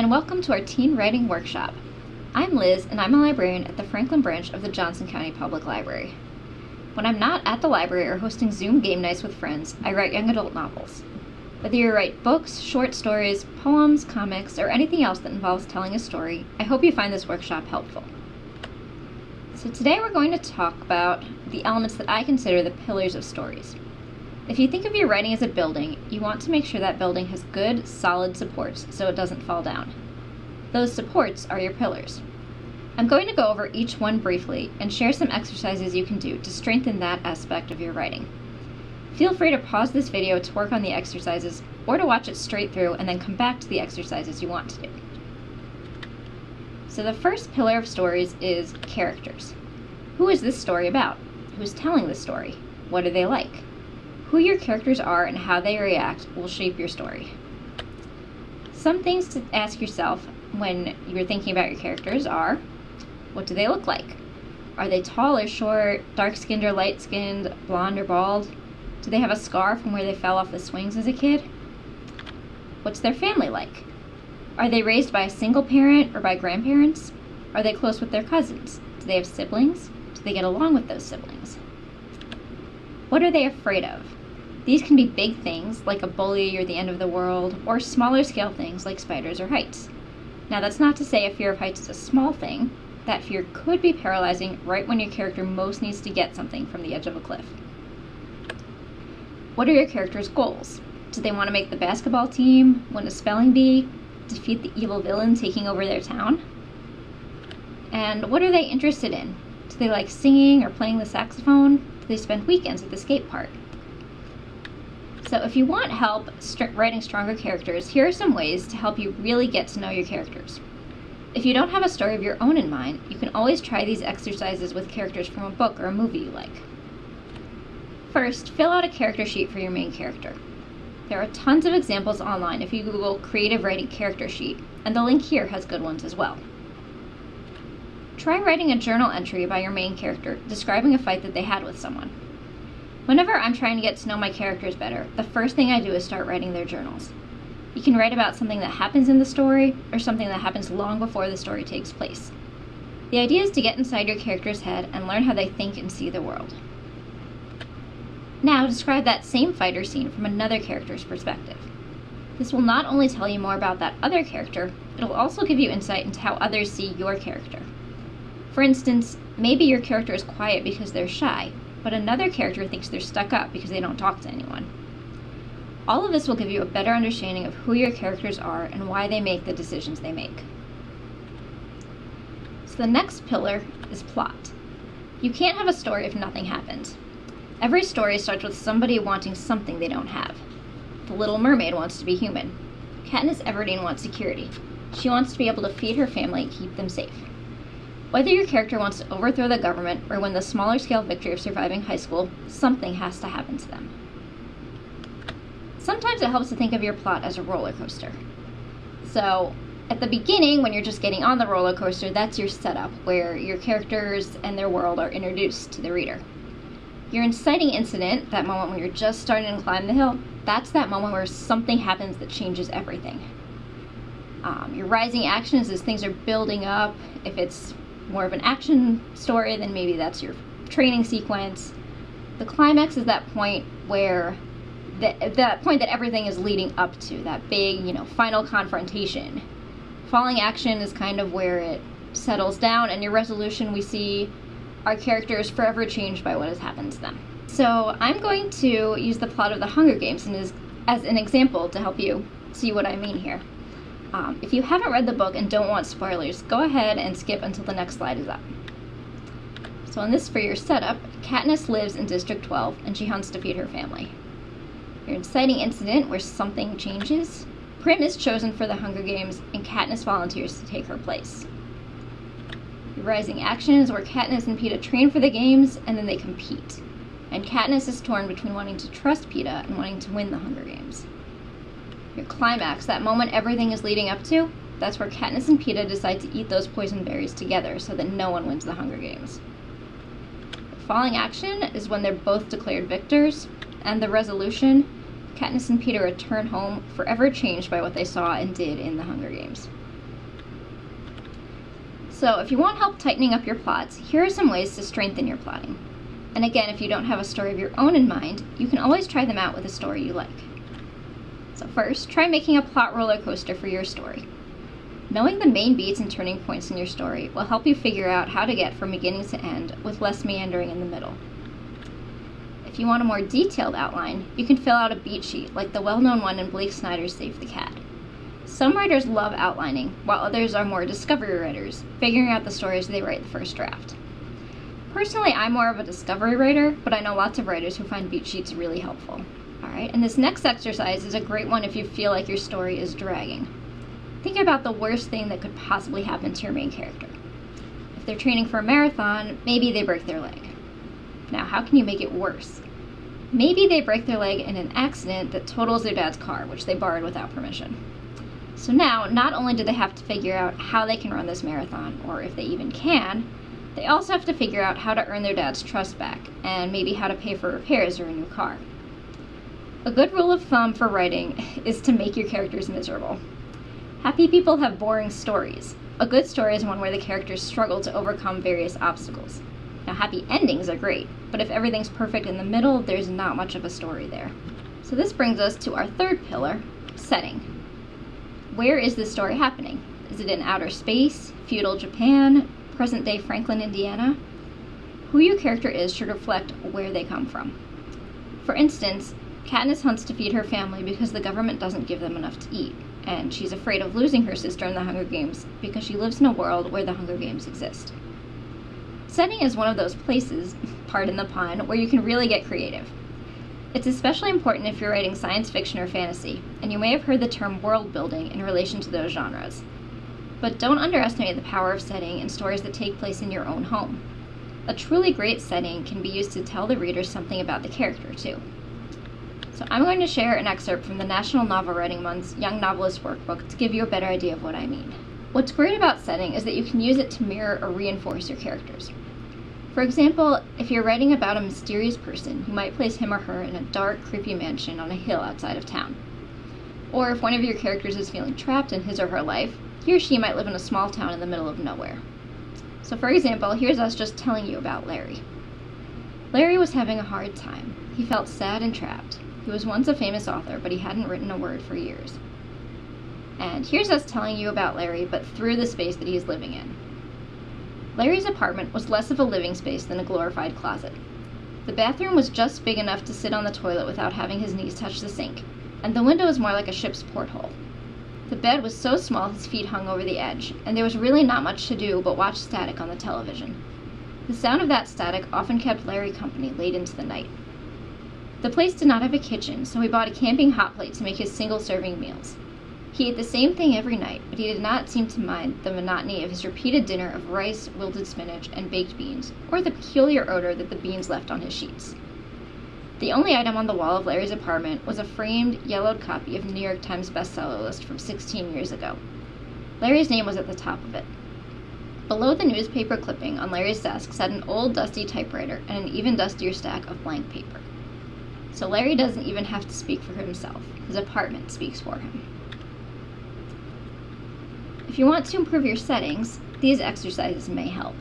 and welcome to our teen writing workshop. I'm Liz, and I'm a librarian at the Franklin branch of the Johnson County Public Library. When I'm not at the library or hosting Zoom game nights with friends, I write young adult novels. Whether you write books, short stories, poems, comics, or anything else that involves telling a story, I hope you find this workshop helpful. So today we're going to talk about the elements that I consider the pillars of stories. If you think of your writing as a building, you want to make sure that building has good, solid supports so it doesn't fall down. Those supports are your pillars. I'm going to go over each one briefly and share some exercises you can do to strengthen that aspect of your writing. Feel free to pause this video to work on the exercises or to watch it straight through and then come back to the exercises you want to do. So the first pillar of stories is characters. Who is this story about? Who's telling the story? What do they like? Who your characters are and how they react will shape your story. Some things to ask yourself when you're thinking about your characters are, what do they look like? Are they tall or short, dark-skinned or light-skinned, blonde or bald? Do they have a scar from where they fell off the swings as a kid? What's their family like? Are they raised by a single parent or by grandparents? Are they close with their cousins? Do they have siblings? Do they get along with those siblings? What are they afraid of? These can be big things like a bully or the end of the world, or smaller scale things like spiders or heights. Now that's not to say a fear of heights is a small thing. That fear could be paralyzing right when your character most needs to get something from the edge of a cliff. What are your character's goals? Do they want to make the basketball team, win a spelling bee, defeat the evil villain taking over their town? And what are they interested in? Do they like singing or playing the saxophone? Do they spend weekends at the skate park? So if you want help writing stronger characters, here are some ways to help you really get to know your characters. If you don't have a story of your own in mind, you can always try these exercises with characters from a book or a movie you like. First, fill out a character sheet for your main character. There are tons of examples online if you Google creative writing character sheet, and the link here has good ones as well. Try writing a journal entry by your main character, describing a fight that they had with someone. Whenever I'm trying to get to know my characters better, the first thing I do is start writing their journals. You can write about something that happens in the story, or something that happens long before the story takes place. The idea is to get inside your character's head and learn how they think and see the world. Now describe that same fight or scene from another character's perspective. This will not only tell you more about that other character, it'll also give you insight into how others see your character. For instance, maybe your character is quiet because they're shy, but another character thinks they're stuck up because they don't talk to anyone. All of this will give you a better understanding of who your characters are and why they make the decisions they make. So the next pillar is plot. You can't have a story if nothing happens. Every story starts with somebody wanting something they don't have. The Little Mermaid wants to be human. Katniss Everdeen wants security. She wants to be able to feed her family and keep them safe. Whether your character wants to overthrow the government or win the smaller scale victory of surviving high school, something has to happen to them. Sometimes it helps to think of your plot as a roller coaster. So, at the beginning, when you're just getting on the roller coaster, that's your setup, where your characters and their world are introduced to the reader. Your inciting incident, that moment when you're just starting to climb the hill, that's that moment where something happens that changes everything. Your rising action is as things are building up. If it's more of an action story, then maybe that's your training sequence. The climax is that point where that point that everything is leading up to, that big, final confrontation. Falling action is kind of where it settles down, and your resolution, we see our characters forever changed by what has happened to them. So I'm going to use the plot of The Hunger Games as an example to help you see what I mean here. If you haven't read the book and don't want spoilers, go ahead and skip until the next slide is up. So in this, for your setup, Katniss lives in District 12 and she hunts to feed her family. Your inciting incident where something changes, Prim is chosen for the Hunger Games and Katniss volunteers to take her place. Your rising action is where Katniss and Peeta train for the games and then they compete. And Katniss is torn between wanting to trust Peeta and wanting to win the Hunger Games. Your climax, that moment everything is leading up to, that's where Katniss and Peeta decide to eat those poison berries together so that no one wins the Hunger Games. The falling action is when they're both declared victors, and the resolution, Katniss and Peeta return home forever changed by what they saw and did in the Hunger Games. So if you want help tightening up your plots, here are some ways to strengthen your plotting. And again, if you don't have a story of your own in mind, you can always try them out with a story you like. So first, try making a plot roller coaster for your story. Knowing the main beats and turning points in your story will help you figure out how to get from beginning to end with less meandering in the middle. If you want a more detailed outline, you can fill out a beat sheet like the well-known one in Blake Snyder's Save the Cat. Some writers love outlining, while others are more discovery writers, figuring out the stories they write the first draft. Personally, I'm more of a discovery writer, but I know lots of writers who find beat sheets really helpful. Alright, and this next exercise is a great one if you feel like your story is dragging. Think about the worst thing that could possibly happen to your main character. If they're training for a marathon, maybe they break their leg. Now, how can you make it worse? Maybe they break their leg in an accident that totals their dad's car, which they borrowed without permission. So now, not only do they have to figure out how they can run this marathon, or if they even can, they also have to figure out how to earn their dad's trust back, and maybe how to pay for repairs or a new car. A good rule of thumb for writing is to make your characters miserable. Happy people have boring stories. A good story is one where the characters struggle to overcome various obstacles. Now, happy endings are great, but if everything's perfect in the middle, there's not much of a story there. So this brings us to our third pillar, setting. Where is this story happening? Is it in outer space, feudal Japan, present-day Franklin, Indiana? Who your character is should reflect where they come from. For instance, Katniss hunts to feed her family because the government doesn't give them enough to eat, and she's afraid of losing her sister in the Hunger Games because she lives in a world where the Hunger Games exist. Setting is one of those places, pardon the pun, where you can really get creative. It's especially important if you're writing science fiction or fantasy, and you may have heard the term world building in relation to those genres. But don't underestimate the power of setting in stories that take place in your own home. A truly great setting can be used to tell the reader something about the character, too. So I'm going to share an excerpt from the National Novel Writing Month's Young Novelist Workbook to give you a better idea of what I mean. What's great about setting is that you can use it to mirror or reinforce your characters. For example, if you're writing about a mysterious person, you might place him or her in a dark, creepy mansion on a hill outside of town. Or if one of your characters is feeling trapped in his or her life, he or she might live in a small town in the middle of nowhere. So for example, here's us just telling you about Larry. Larry was having a hard time. He felt sad and trapped. He was once a famous author, but he hadn't written a word for years. And here's us telling you about Larry, but through the space that he's living in. Larry's apartment was less of a living space than a glorified closet. The bathroom was just big enough to sit on the toilet without having his knees touch the sink, and the window was more like a ship's porthole. The bed was so small his feet hung over the edge, and there was really not much to do but watch static on the television. The sound of that static often kept Larry company late into the night. The place did not have a kitchen, so he bought a camping hot plate to make his single-serving meals. He ate the same thing every night, but he did not seem to mind the monotony of his repeated dinner of rice, wilted spinach, and baked beans, or the peculiar odor that the beans left on his sheets. The only item on the wall of Larry's apartment was a framed, yellowed copy of the New York Times bestseller list from 16 years ago. Larry's name was at the top of it. Below the newspaper clipping on Larry's desk sat an old, dusty typewriter and an even dustier stack of blank paper. So Larry doesn't even have to speak for himself. His apartment speaks for him. If you want to improve your settings, these exercises may help.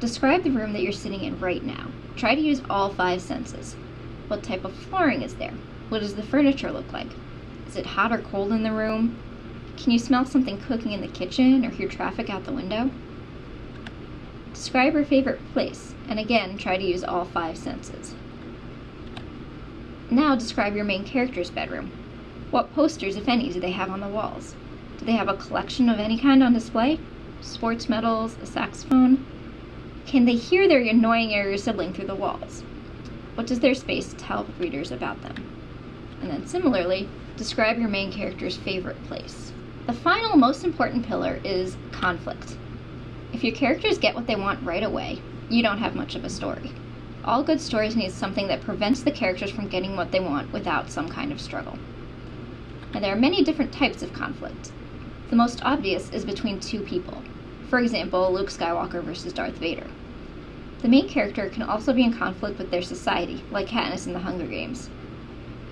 Describe the room that you're sitting in right now. Try to use all 5 senses. What type of flooring is there? What does the furniture look like? Is it hot or cold in the room? Can you smell something cooking in the kitchen or hear traffic out the window? Describe your favorite place, and again, try to use all 5 senses. Now describe your main character's bedroom. What posters, if any, do they have on the walls? Do they have a collection of any kind on display? Sports medals, a saxophone? Can they hear their annoying younger sibling through the walls? What does their space tell readers about them? And then similarly, describe your main character's favorite place. The final, most important pillar is conflict. If your characters get what they want right away, you don't have much of a story. All good stories need something that prevents the characters from getting what they want without some kind of struggle. Now, there are many different types of conflict. The most obvious is between 2 people. For example, Luke Skywalker versus Darth Vader. The main character can also be in conflict with their society, like Katniss in the Hunger Games.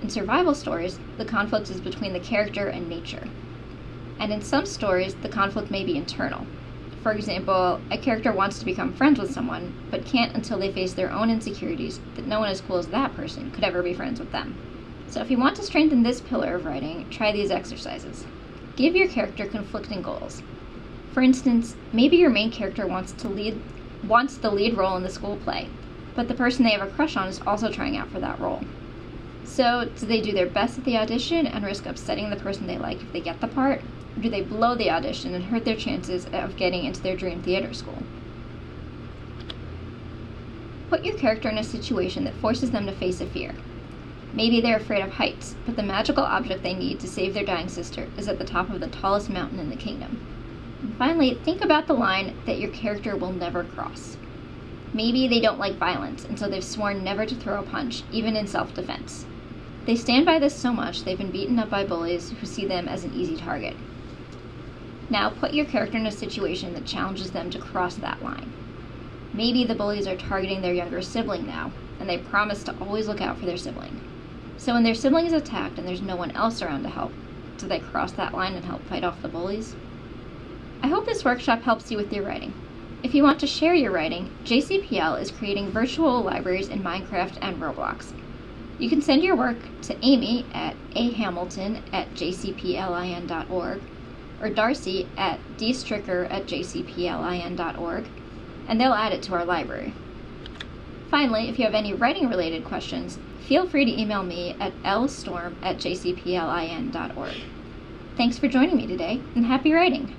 In survival stories, the conflict is between the character and nature. And in some stories, the conflict may be internal. For example, a character wants to become friends with someone, but can't until they face their own insecurities that no one as cool as that person could ever be friends with them. So if you want to strengthen this pillar of writing, try these exercises. Give your character conflicting goals. For instance, maybe your main character wants the lead role in the school play, but the person they have a crush on is also trying out for that role. So, do they do their best at the audition and risk upsetting the person they like if they get the part? Or do they blow the audition and hurt their chances of getting into their dream theater school? Put your character in a situation that forces them to face a fear. Maybe they're afraid of heights, but the magical object they need to save their dying sister is at the top of the tallest mountain in the kingdom. And finally, think about the line that your character will never cross. Maybe they don't like violence, and so they've sworn never to throw a punch, even in self-defense. They stand by this so much they've been beaten up by bullies who see them as an easy target. Now put your character in a situation that challenges them to cross that line. Maybe the bullies are targeting their younger sibling now, and they promise to always look out for their sibling. So when their sibling is attacked and there's no one else around to help, do they cross that line and help fight off the bullies? I hope this workshop helps you with your writing. If you want to share your writing, JCPL is creating virtual libraries in Minecraft and Roblox. You can send your work to Amy at ahamilton@jcplin.org or Darcy at dstricker@jcplin.org, and they'll add it to our library. Finally, if you have any writing-related questions, feel free to email me at lstorm@jcplin.org. Thanks for joining me today, and happy writing!